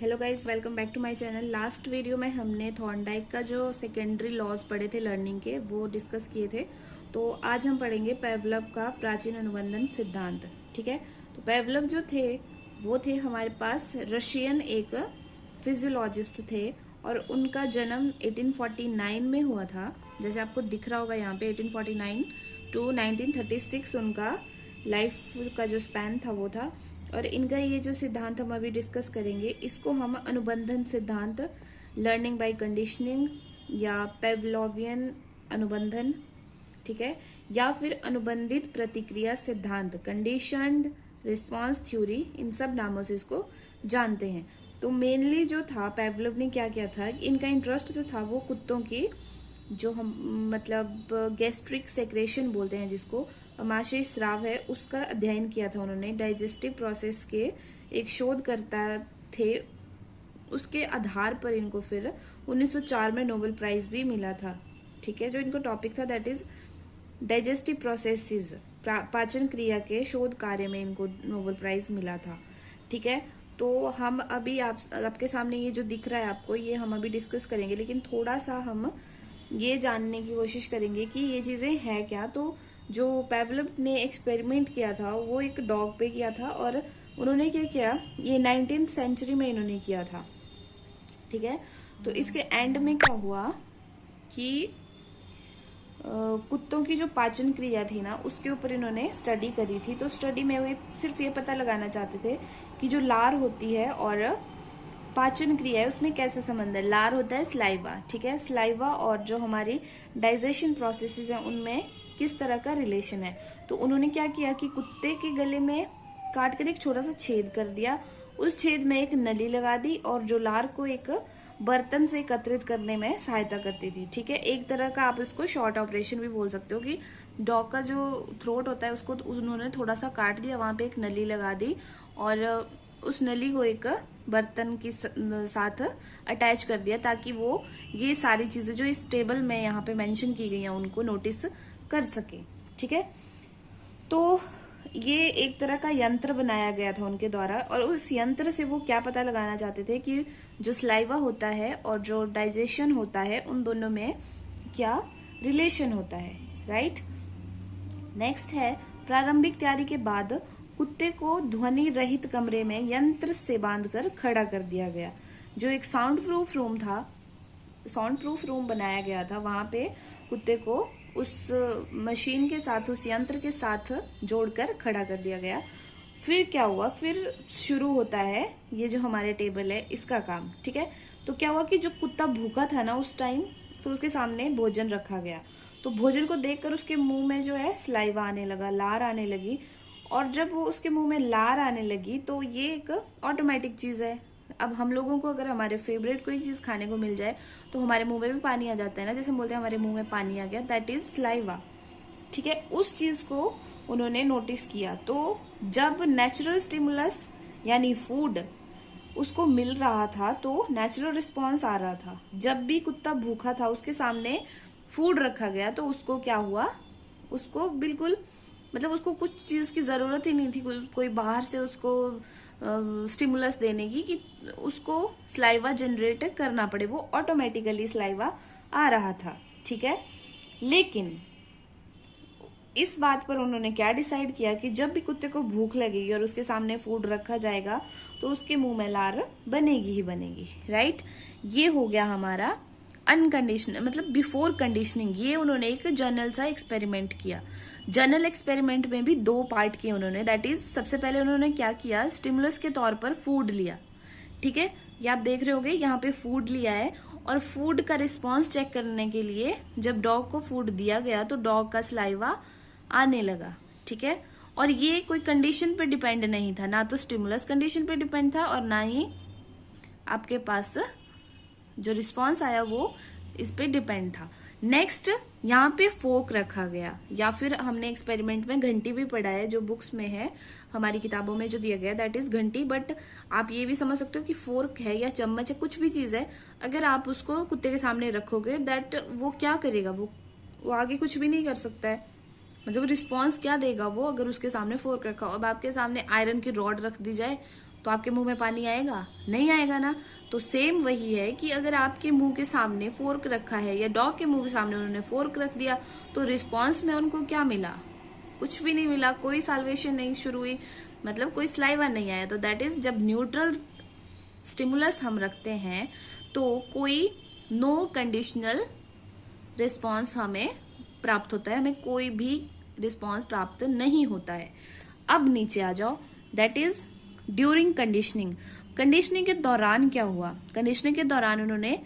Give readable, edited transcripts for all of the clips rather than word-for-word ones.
Hello guys, welcome back to my channel. Last video में हमने Thorndike का जो सेकेंडरी लॉज पढ़े थे लर्निंग के, वो डिस्कस किए थे। तो आज हम पढ़ेंगे पेवलव का प्राचीन अनुबंधन सिद्धांत। ठीक है, तो पेवलव जो थे वो थे हमारे पास रशियन एक फिजियोलॉजिस्ट थे और उनका जन्म 1849 में हुआ था। जैसे आपको दिख रहा होगा यहाँ पे 1849 टू 1936 उनका लाइफ का जो स्पैन था वो था। और इनका ये जो सिद्धांत हम अभी डिस्कस करेंगे, इसको हम अनुबंधन सिद्धांत, लर्निंग बाय कंडीशनिंग या पेवलोवियन अनुबंधन, ठीक है, या फिर अनुबंधित प्रतिक्रिया सिद्धांत, कंडीशनड रिस्पॉन्स थ्योरी, इन सब नामों से इसको जानते हैं। तो मेनली जो था पेवलोव ने क्या किया था, इनका इंटरेस्ट जो था वो कुत्तों की जो हम मतलब गैस्ट्रिक सेक्रेशन बोलते हैं जिसको, आमाशय स्राव है, उसका अध्ययन किया था उन्होंने। डाइजेस्टिव प्रोसेस के एक शोधकर्ता थे, उसके आधार पर इनको फिर 1904 में नोबेल प्राइज भी मिला था। ठीक है, जो इनको टॉपिक था दैट इज डाइजेस्टिव प्रोसेसेस, पाचन क्रिया के शोध कार्य में इनको नोबेल प्राइज मिला था। ठीक है, तो हम अभी आपके सामने ये जो दिख रहा है आपको, ये हम अभी डिस्कस करेंगे, लेकिन थोड़ा सा हम ये जानने की कोशिश करेंगे कि ये चीजें हैं क्या। तो जो पेवलव ने एक्सपेरिमेंट किया था वो एक डॉग पे किया था और उन्होंने क्या किया, ये 19th सेंचुरी में इन्होंने किया था। ठीक है, तो इसके एंड में क्या हुआ कि कुत्तों की जो पाचन क्रिया थी ना, उसके ऊपर इन्होंने स्टडी करी थी। तो स्टडी में वो सिर्फ ये पता लगाना चाहते थे कि जो लार होती है और पाचन क्रिया है उसमें कैसा संबंध है। लार होता है स्लाइवा, ठीक है, स्लाइवा और जो हमारी डाइजेशन प्रोसेसेस हैं उनमें किस तरह का रिलेशन है। तो उन्होंने क्या किया कि कुत्ते के गले में काट कर एक छोटा सा छेद कर दिया, उस छेद में एक नली लगा दी और जो लार को एक बर्तन से एकत्रित करने में सहायता करती थी। ठीक है, एक तरह का आप इसको शॉर्ट ऑपरेशन भी बोल सकते हो कि डॉग का जो थ्रोट होता है उसको उन्होंने थोड़ा सा काट दिया, वहां पे एक नली लगा दी और उस नली को एक बर्तन के साथ अटैच कर दिया ताकि वो ये सारी चीजें जो इस टेबल में यहाँ पे मेंशन की गई हैं उनको नोटिस कर सके। ठीक है, तो ये एक तरह का यंत्र बनाया गया था उनके द्वारा और उस यंत्र से वो क्या पता लगाना चाहते थे कि जो स्लाइवा होता है और जो डाइजेशन होता है उन दोनों में क्या रिलेशन होता है। राइट, नेक्स्ट है प्रारंभिक तैयारी के बाद कुत्ते को ध्वनि रहित कमरे में यंत्र से बांधकर खड़ा कर दिया गया। जो एक साउंड प्रूफ रूम था, साउंड प्रूफ रूम बनाया गया था, वहां पे कुत्ते को उस मशीन के साथ, उस यंत्र के साथ जोड़कर खड़ा कर दिया गया। फिर क्या हुआ, फिर शुरू होता है ये जो हमारे टेबल है इसका काम। ठीक है, तो क्या हुआ कि जो कुत्ता भूखा था ना उस टाइम, तो उसके सामने भोजन रखा गया। तो भोजन को देखकर उसके मुंह में जो है स्लाइवा आने लगा, लार आने लगी। और जब वो उसके मुंह में लार आने लगी तो ये एक ऑटोमेटिक चीज है। अब हम लोगों को अगर हमारे फेवरेट कोई चीज खाने को मिल जाए तो हमारे मुंह में भी पानी आ जाता है ना, जैसे हम बोलते हैं हमारे मुंह में पानी आ गया, दैट इज स्लाइवा। ठीक है, उस चीज को उन्होंने नोटिस किया। तो जब नेचुरल स्टिमुलस यानी फूड उसको मिल रहा था तो नेचुरल रिस्पॉन्स आ रहा था। जब भी कुत्ता भूखा था उसके सामने फूड रखा गया तो उसको क्या हुआ, उसको बिल्कुल मतलब उसको कुछ चीज की जरूरत ही नहीं थी, कोई बाहर से उसको स्टिमुलस देने की कि उसको स्लाइवा जनरेट करना पड़े, वो ऑटोमेटिकली स्लाइवा आ रहा था। ठीक है, लेकिन इस बात पर उन्होंने क्या डिसाइड किया कि जब भी कुत्ते को भूख लगेगी और उसके सामने फूड रखा जाएगा तो उसके मुंह में लार बनेगी ही बनेगी। राइट, ये हो गया हमारा अनकंडीशनल मतलब बिफोर कंडीशनिंग। ये उन्होंने एक जर्नल सा एक्सपेरिमेंट किया। जर्नल एक्सपेरिमेंट में भी दो पार्ट किए उन्होंने, दैट इज सबसे पहले उन्होंने क्या किया, स्टिमुलस के तौर पर फूड लिया। ठीक है, ये आप देख रहे होगे यहाँ पे फूड लिया है और फूड का रिस्पॉन्स चेक करने के लिए जब डॉग को फूड दिया गया तो डॉग का स्लाइवा आने लगा। ठीक है, और ये कोई कंडीशन पे डिपेंड नहीं था, ना तो स्टिमुलस कंडीशन पे डिपेंड था और ना ही आपके पास जो रिस्पॉन्स आया वो इस पे डिपेंड था। नेक्स्ट यहाँ पे फोक रखा गया, या फिर हमने एक्सपेरिमेंट में घंटी भी पढ़ा है, जो बुक्स में है, हमारी किताबों में जो दिया गया दैट इज घंटी। बट आप ये भी समझ सकते हो कि फोर्क है या चम्मच है, कुछ भी चीज है, अगर आप उसको कुत्ते के सामने रखोगे दैट वो क्या करेगा, वो आगे कुछ भी नहीं कर सकता है। मतलब रिस्पॉन्स क्या देगा वो, अगर उसके सामने फोर्क रखा हो। अब आपके सामने आयरन की रॉड रख दी जाए तो आपके मुंह में पानी आएगा? नहीं आएगा ना। तो सेम वही है कि अगर आपके मुंह के सामने फोर्क रखा है या डॉग के मुंह के सामने उन्होंने फोर्क रख दिया, तो रिस्पॉन्स में उनको क्या मिला? कुछ भी नहीं मिला, कोई साल्वेशन नहीं शुरू हुई, मतलब कोई स्लाइवा नहीं आया। तो दैट इज, जब न्यूट्रल स्टिमुलस हम रखते हैं तो कोई नो कंडीशनल रिस्पॉन्स हमें प्राप्त होता है, हमें कोई भी रिस्पॉन्स प्राप्त नहीं होता है। अब नीचे आ जाओ, that is during conditioning. Conditioning के दौरान क्या हुआ? कंडीशनिंग के दौरान उन्होंने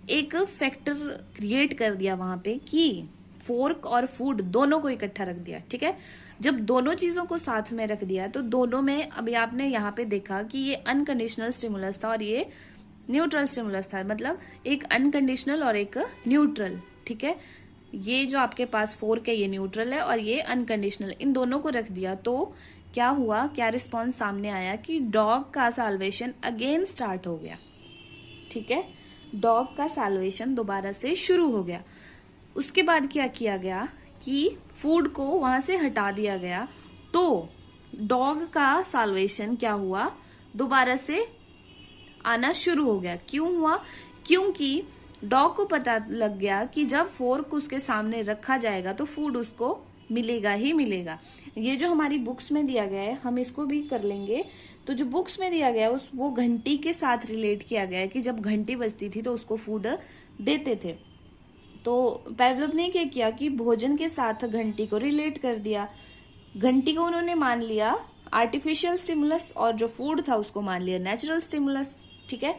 एक फैक्टर क्रिएट कर दिया वहां पे कि फोर्क और फूड दोनों को इकट्ठा रख दिया। ठीक है, जब दोनों चीजों को साथ में रख दिया तो दोनों में, अभी आपने यहाँ पे देखा कि ये अनकंडीशनल स्टिमुलस था और ये न्यूट्रल स्टिमुलस था, मतलब एक अनकंडीशनल और एक न्यूट्रल। ठीक है, ये जो आपके पास फोर्क है ये न्यूट्रल है और ये अनकंडीशनल, इन दोनों को रख दिया तो क्या हुआ, क्या रिस्पॉन्स सामने आया कि डॉग का साल्वेशन अगेन स्टार्ट हो गया। ठीक है, डॉग का साल्वेशन दोबारा से शुरू हो गया। उसके बाद क्या किया गया कि फूड को वहां से हटा दिया गया, तो डॉग का साल्वेशन क्या हुआ, दोबारा से आना शुरू हो गया। क्यों हुआ? क्योंकि डॉग को पता लग गया कि जब फोर्क उसके सामने रखा जाएगा तो फूड उसको मिलेगा ही मिलेगा। ये जो हमारी बुक्स में दिया गया है, हम इसको भी कर लेंगे। तो जो बुक्स में दिया गया है वो घंटी के साथ रिलेट किया गया है कि जब घंटी बजती थी तो उसको फूड देते थे। तो पेवलोव ने क्या किया कि भोजन के साथ घंटी को रिलेट कर दिया। घंटी को उन्होंने मान लिया आर्टिफिशियल स्टिमुलस और जो फूड था उसको मान लिया नेचुरल स्टिमुलस। ठीक है,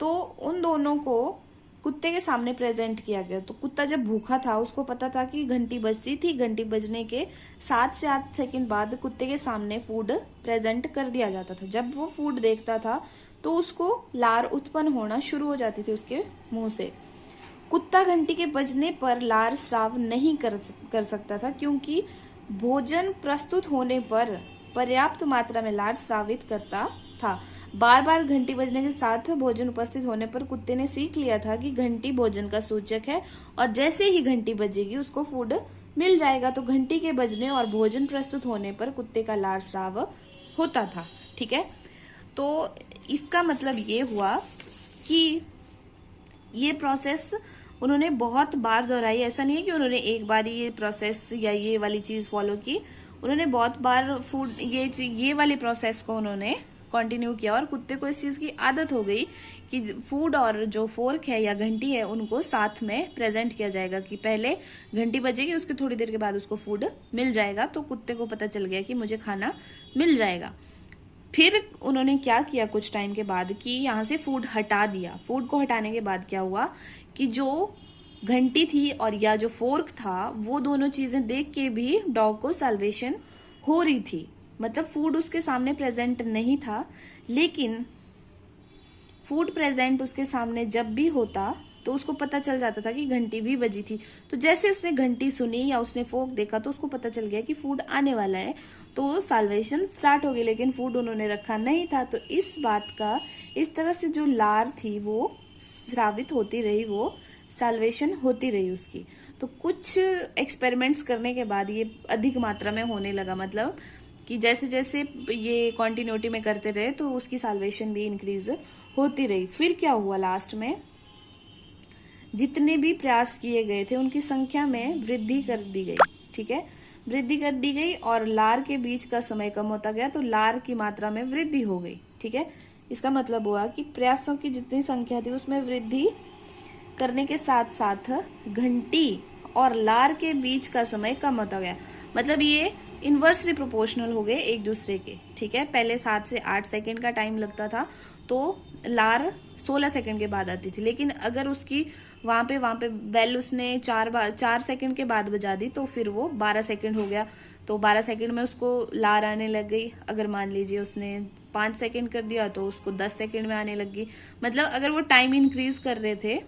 तो उन दोनों को कुत्ते के सामने प्रेजेंट किया गया। तो कुत्ता जब भूखा था उसको पता था कि घंटी बजती थी, घंटी बजने के 7 से 8 सेकंड बाद कुत्ते के सामने फूड प्रेजेंट कर दिया जाता था। जब वो फूड देखता था तो उसको लार उत्पन्न होना शुरू हो जाती थी उसके मुंह से। कुत्ता घंटी के बजने पर लार स्राव नहीं कर सकता था, क्योंकि भोजन प्रस्तुत होने पर पर्याप्त मात्रा में लार स्रावित करता था। बार बार घंटी बजने के साथ भोजन उपस्थित होने पर कुत्ते ने सीख लिया था कि घंटी भोजन का सूचक है और जैसे ही घंटी बजेगी उसको फूड मिल जाएगा। तो घंटी के बजने और भोजन प्रस्तुत होने पर कुत्ते का लार स्राव होता था। ठीक है, तो इसका मतलब ये हुआ कि ये प्रोसेस उन्होंने बहुत बार दोहराई। ऐसा नहीं है कि उन्होंने एक बार ये प्रोसेस या ये वाली चीज फॉलो की, उन्होंने बहुत बार फूड ये वाले प्रोसेस को उन्होंने कंटिन्यू किया और कुत्ते को इस चीज की आदत हो गई कि फूड और जो फोर्क है या घंटी है उनको साथ में प्रेजेंट किया जाएगा, कि पहले घंटी बजेगी उसके थोड़ी देर के बाद उसको फूड मिल जाएगा। तो कुत्ते को पता चल गया कि मुझे खाना मिल जाएगा। फिर उन्होंने क्या किया कुछ टाइम के बाद कि यहाँ से फूड हटा दिया। फूड को हटाने के बाद क्या हुआ कि जो घंटी थी और या जो फोर्क था वो दोनों चीजें देख के भी डॉग को साल्वेशन हो रही थी। मतलब फूड उसके सामने प्रेजेंट नहीं था, लेकिन फूड प्रेजेंट उसके सामने जब भी होता तो उसको पता चल जाता था कि घंटी भी बजी थी। तो जैसे उसने घंटी सुनी या उसने फोर्क देखा तो उसको पता चल गया कि फूड आने वाला है, तो साल्वेशन स्टार्ट हो गई। लेकिन फूड उन्होंने रखा नहीं था, तो इस बात का, इस तरह से जो लार थी वो स्रावित होती रही, वो साल्वेशन होती रही उसकी। तो कुछ एक्सपेरिमेंट्स करने के बाद ये अधिक मात्रा में होने लगा, मतलब कि जैसे जैसे ये कॉन्टिन्यूटी में करते रहे तो उसकी साल्वेशन भी इंक्रीज होती रही। फिर क्या हुआ, लास्ट में जितने भी प्रयास किए गए थे उनकी संख्या में वृद्धि कर दी गई। ठीक है, वृद्धि कर दी गई और लार के बीच का समय कम होता गया, तो लार की मात्रा में वृद्धि हो गई। ठीक है, इसका मतलब हुआ कि प्रयासों की जितनी संख्या थी उसमें वृद्धि करने के साथ साथ घंटी और लार के बीच का समय कम होता गया। मतलब ये इनवर्सली प्रोपोर्शनल हो गए एक दूसरे के। ठीक है, पहले 7 से 8 सेकंड का टाइम लगता था तो लार 16 सेकंड के बाद आती थी, लेकिन अगर उसकी वहां पे बेल उसने 4 सेकंड के बाद बजा दी तो फिर वो 12 सेकंड हो गया। तो 12 सेकंड में उसको लार आने लग गई। अगर मान लीजिए उसने 5 सेकंड कर दिया तो उसको 10 सेकंड में आने लग गई। मतलब अगर वो टाइम इंक्रीज कर रहे थे,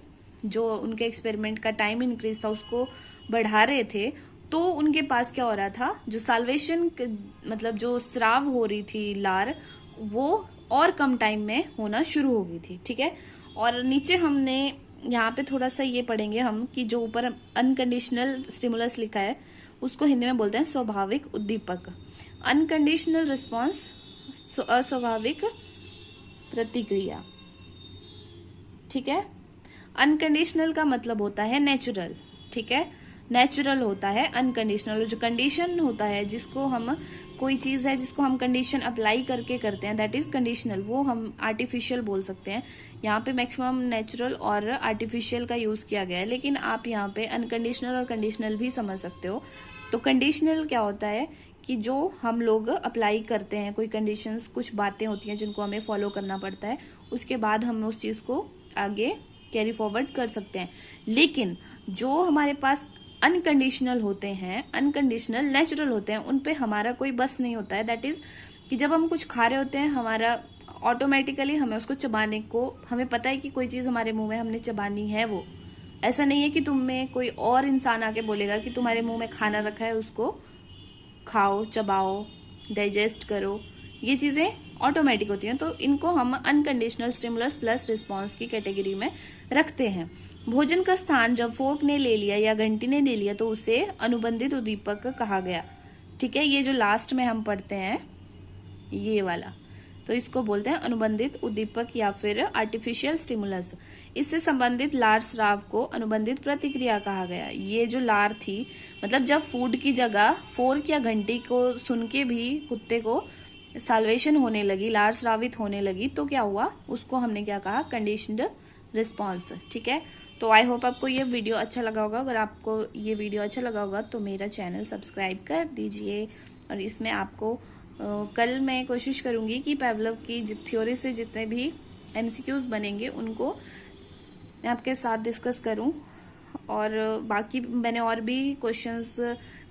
जो उनके एक्सपेरिमेंट का टाइम इंक्रीज था उसको बढ़ा रहे थे, तो उनके पास क्या हो रहा था, जो साल्वेशन मतलब जो स्राव हो रही थी लार, वो और कम टाइम में होना शुरू हो गई थी। ठीक है, और नीचे हमने यहाँ पे थोड़ा सा ये पढ़ेंगे हम कि जो ऊपर अनकंडीशनल स्टिमुलस लिखा है उसको हिंदी में बोलते हैं स्वाभाविक उद्दीपक। अनकंडीशनल रिस्पॉन्स, अस्वाभाविक प्रतिक्रिया। ठीक है। अनकंडीशनल का मतलब होता है नेचुरल। ठीक है, नेचुरल होता है अनकंडीशनल। जो कंडीशन होता है, जिसको हम, कोई चीज है जिसको हम कंडीशन अप्लाई करके करते हैं, दैट इज कंडीशनल, वो हम आर्टिफिशियल बोल सकते हैं। यहाँ पे मैक्सिमम नेचुरल और आर्टिफिशियल का यूज किया गया है, लेकिन आप यहाँ पे अनकंडीशनल और कंडीशनल भी समझ सकते हो। तो कंडीशनल क्या होता है कि जो हम लोग अप्लाई करते हैं, कोई कंडीशंस, कुछ बातें होती हैं जिनको हमें फॉलो करना पड़ता है, उसके बाद हम उस चीज को आगे कैरी फॉरवर्ड कर सकते हैं। लेकिन जो हमारे पास अनकंडीशनल होते हैं, अनकंडीशनल नेचुरल होते हैं, उन पे हमारा कोई बस नहीं होता है। दैट इज कि जब हम कुछ खा रहे होते हैं, हमारा ऑटोमेटिकली हमें उसको चबाने को, हमें पता है कि कोई चीज हमारे मुंह में हमने चबानी है। वो ऐसा नहीं है कि तुम में कोई और इंसान आके बोलेगा कि तुम्हारे मुंह में खाना रखा है, उसको खाओ, चबाओ, डाइजेस्ट करो। ये चीजें ऑटोमेटिक होती हैं। तो इनको हम अनकंडीशनल स्टिमुलस प्लस रिस्पॉन्स की कैटेगरी में रखते हैं। भोजन का स्थान जब फोर्क ने ले लिया या घंटी ने ले लिया तो उसे अनुबंधित उद्दीपक कहा गया। ठीक है, ये जो लास्ट में हम पढ़ते हैं ये वाला, तो इसको बोलते हैं अनुबंधित उद्दीपक या फिर आर्टिफिशियल स्टिमुलस। इससे संबंधित लार स्राव को अनुबंधित प्रतिक्रिया कहा गया। ये जो लार थी, मतलब जब फूड की जगह फोर्क या घंटी को सुन के भी कुत्ते को साल्वेशन होने लगी, लार स्रावित होने लगी, तो क्या हुआ, उसको हमने क्या कहा, कंडीशनड रिस्पॉन्स। ठीक है, तो आई होप आपको ये वीडियो अच्छा लगा होगा। अगर आपको ये वीडियो अच्छा लगा होगा तो मेरा चैनल सब्सक्राइब कर दीजिए। और इसमें आपको कल मैं कोशिश करूंगी कि पावलोव की थ्योरी से जितने भी एमसीक्यूज बनेंगे उनको मैं आपके साथ डिस्कस करूं। और बाकी मैंने और भी क्वेश्चंस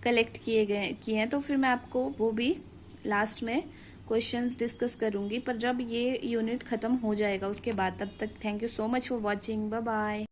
कलेक्ट किए हैं, तो फिर मैं आपको वो भी लास्ट में क्वेश्चंस डिस्कस करूंगी। पर जब ये यूनिट खत्म हो जाएगा उसके बाद, तब तक thank you so much for watching. Bye bye.